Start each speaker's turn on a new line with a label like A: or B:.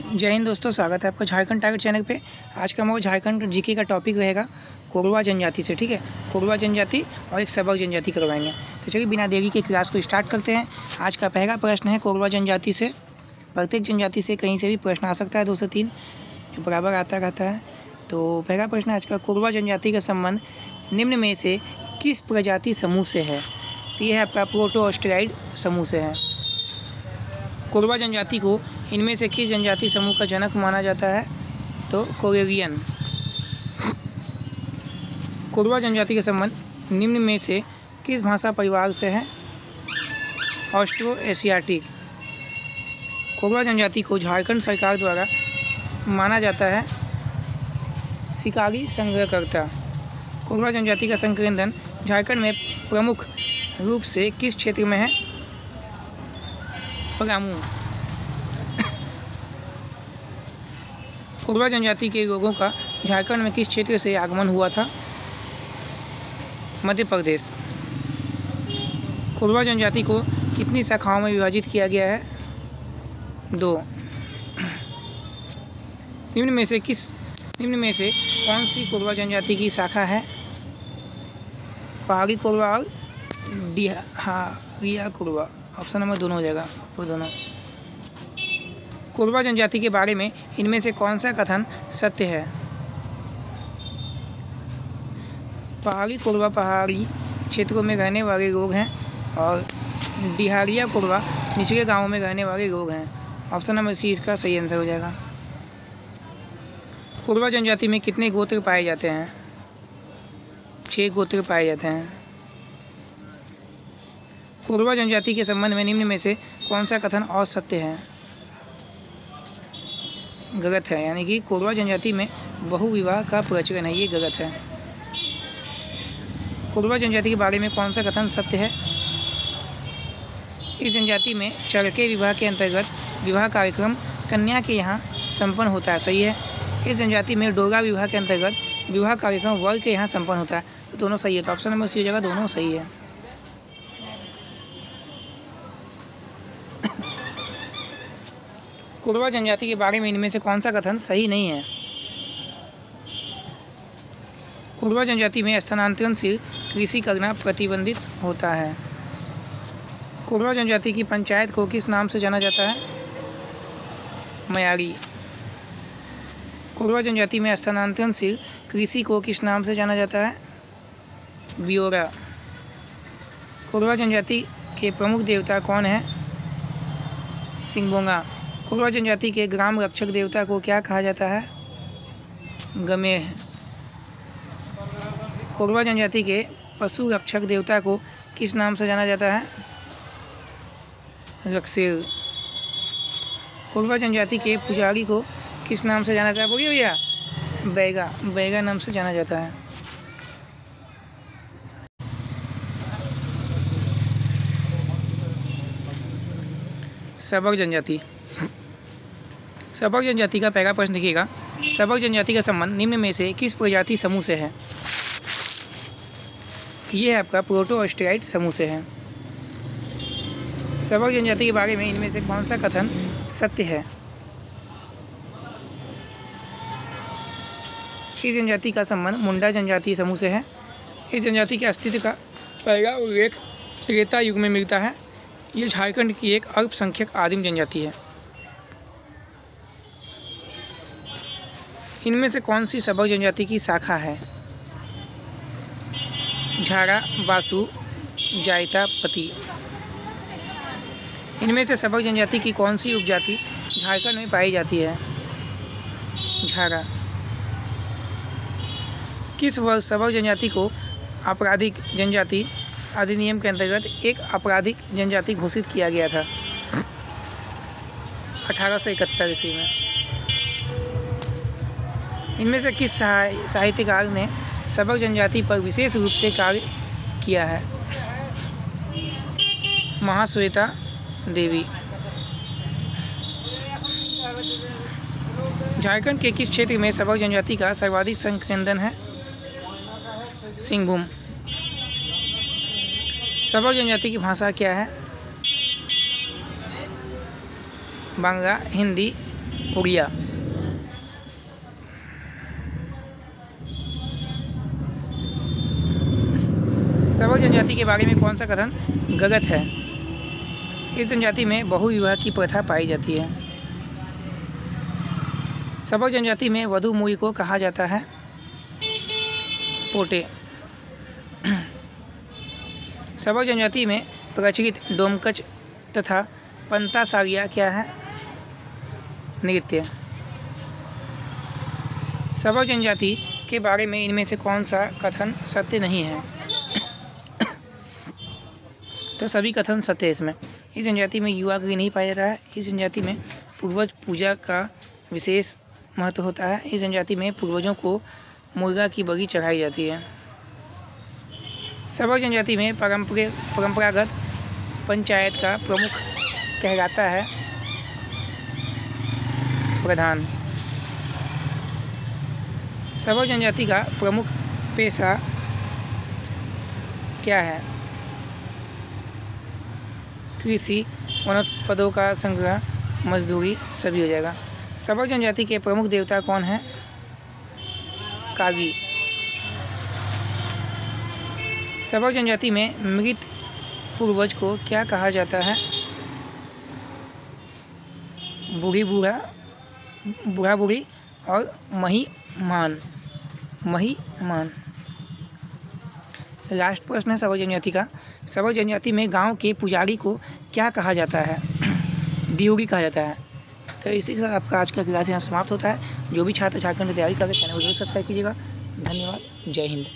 A: जय हिंद दोस्तों, स्वागत है आपका झारखंड टारगेट चैनल पे। आज का हमारा झारखंड जीके का टॉपिक रहेगा कोरवा जनजाति से। ठीक है, कोरवा जनजाति और एक सबक जनजाति करवाएंगे। तो चलिए बिना देरी के क्लास को स्टार्ट करते हैं। आज का पहला प्रश्न है कोरवा जनजाति से। प्रत्येक जनजाति से कहीं से भी प्रश्न आ सकता है, 2 से 3 जो बराबर आता रहता है। तो पहला प्रश्न आज का, कोरवा जनजाति का संबंध निम्न में से किस प्रजाति समूह से है? तो यह है आपका प्रोटोस्टेरॉइड समूह से है। कोरवा जनजाति को इनमें से किस जनजाति समूह का जनक माना जाता है? तो कोरेलियन। कोरवा जनजाति का संबंध निम्न में से किस भाषा परिवार से है? Austro Asiatic. कोरवा जनजाति को झारखंड सरकार द्वारा माना जाता है शिकारी संग्रहकर्ता। कोरवा जनजाति का संकेंद्रण झारखंड में प्रमुख रूप से किस क्षेत्र में है? पलामू। कोरवा जनजाति के लोगों का झारखंड में किस क्षेत्र से आगमन हुआ था? मध्य प्रदेश। कोरवा जनजाति को कितनी शाखाओं में विभाजित किया गया है? 2। निम्न में से कौन सी कोरवा जनजाति की शाखा है? पहाड़ी कोरवा और डिहारिया कोरवा। ऑप्शन नंबर दोनों हो जाएगा, वो दोनों। कोरवा जनजाति के बारे में इनमें से कौन सा कथन सत्य है? पहाड़ी कोरवा पहाड़ी क्षेत्रों में रहने वाले लोग हैं और डिहारिया कोरवा निचले गांवों में रहने वाले लोग हैं। ऑप्शन नंबर सी इसका सही आंसर हो जाएगा। कोरवा जनजाति में कितने गोत्र पाए जाते हैं? 6 गोत्र पाए जाते हैं। कोरवा जनजाति के संबंध में निम्न में से कौन सा कथन असत्य है? गलत है, यानी कि कोरवा जनजाति में बहुविवाह का प्रचलन है, ये गलत है। कोरवा जनजाति के बारे में कौन सा कथन सत्य है? इस जनजाति में चरके विवाह के अंतर्गत विवाह कार्यक्रम कन्या के यहाँ संपन्न होता है, सही है। इस जनजाति में डोगा विवाह के अंतर्गत विवाह कार्यक्रम वर के यहाँ संपन्न होता है, तो दोनों सही है। तो ऑप्शन नंबर सी हो जाएगा, दोनों सही है। कोरवा जनजाति के बारे में इनमें से कौन सा कथन सही नहीं है? कोरवा जनजाति में स्थानांतरण से कृषि करना प्रतिबंधित होता है। कोरवा जनजाति की पंचायत को किस नाम से जाना जाता है? मयारी। कोरवा जनजाति में स्थानांतरणशील कृषि को किस नाम से जाना जाता है? बियोरा। कोरवा जनजाति के प्रमुख देवता कौन है? सिंगबोंगा। कोरवा जनजाति के ग्राम रक्षक देवता को क्या कहा जाता है? गमेह। कोरवा जनजाति के पशु रक्षक देवता को किस नाम से जाना जाता है? रक्षेर। कोरवा जनजाति के पुजारी को किस नाम से जाना जाता है? बोलिए भैया। बैगा। बैगा नाम से जाना जाता है। सबक जनजाति। सबक जनजाति का पहला प्रश्न देखिएगा। सबक जनजाति का संबंध निम्न में से किस प्रजाति समूह से है? ये है आपका प्रोटोस्टेरॉइड समूह से है। सबक जनजाति के बारे में इनमें से कौन सा कथन सत्य है? इस जनजाति का संबंध मुंडा जनजाति समूह से है। इस जनजाति के अस्तित्व का पहला उल्लेख त्रेता युग में मिलता है। ये झारखंड की एक अल्पसंख्यक आदिम जनजाति है। इनमें से कौन सी सबक जनजाति की शाखा है? झारा, बासु, जायता, पति। इनमें से सबक जनजाति की कौन सी उपजाति झारखंड में पाई जाती है? झारा। किस वर्ष सबक जनजाति को आपराधिक जनजाति अधिनियम के अंतर्गत एक आपराधिक जनजाति घोषित किया गया था? 1871 ईस्वी में। इनमें से किस साहित्यकार ने सबक जनजाति पर विशेष रूप से कार्य किया है? महाश्वेता देवी। झारखंड के किस क्षेत्र में सबक जनजाति का सर्वाधिक संकेंद्रण है? सिंहभूम। सबक जनजाति की भाषा क्या है? बांग्ला, हिंदी, उड़िया। सबक जनजाति के बारे में कौन सा कथन गलत है? इस जनजाति में बहुविवाह की प्रथा पाई जाती है। सबक जनजाति में वधु मूरी को कहा जाता है पोटे। सबक जनजाति में प्रचलित डोमकच तथा पंतासारिया क्या है? नृत्य। सबक जनजाति के बारे में इनमें से कौन सा कथन सत्य नहीं है? तो सभी कथन सत्य है इसमें। इस जनजाति में युवा गृह नहीं पाया जाता है। इस जनजाति में पूर्वज पूजा का विशेष महत्व होता है। इस जनजाति में पूर्वजों को मुर्गा की बलि चढ़ाई जाती है। सबक जनजाति में परंपरागत पंचायत का प्रमुख कहलाता है प्रधान। सबक जनजाति का प्रमुख पेशा क्या है? कृषि, वनोत्पादों का संग्रह, मजदूरी, सभी हो जाएगा। सबक जनजाति के प्रमुख देवता कौन है? कागी। सबक जनजाति में मृत पूर्वज को क्या कहा जाता है? बूढ़ी बूढ़ा, बूढ़ा बूढ़ी और महिमान। लास्ट प्रश्न है सबक जनजाति का। सबक जनजाति में गांव के पुजारी को क्या कहा जाता है? दियोगी कहा जाता है। तो इसी के साथ आपका आज का क्लास यहाँ समाप्त होता है। जो भी छात्र झारखंड की तैयारी कर रहे हैं चैनल को जरूर सब्सक्राइब कीजिएगा। धन्यवाद। जय हिंद।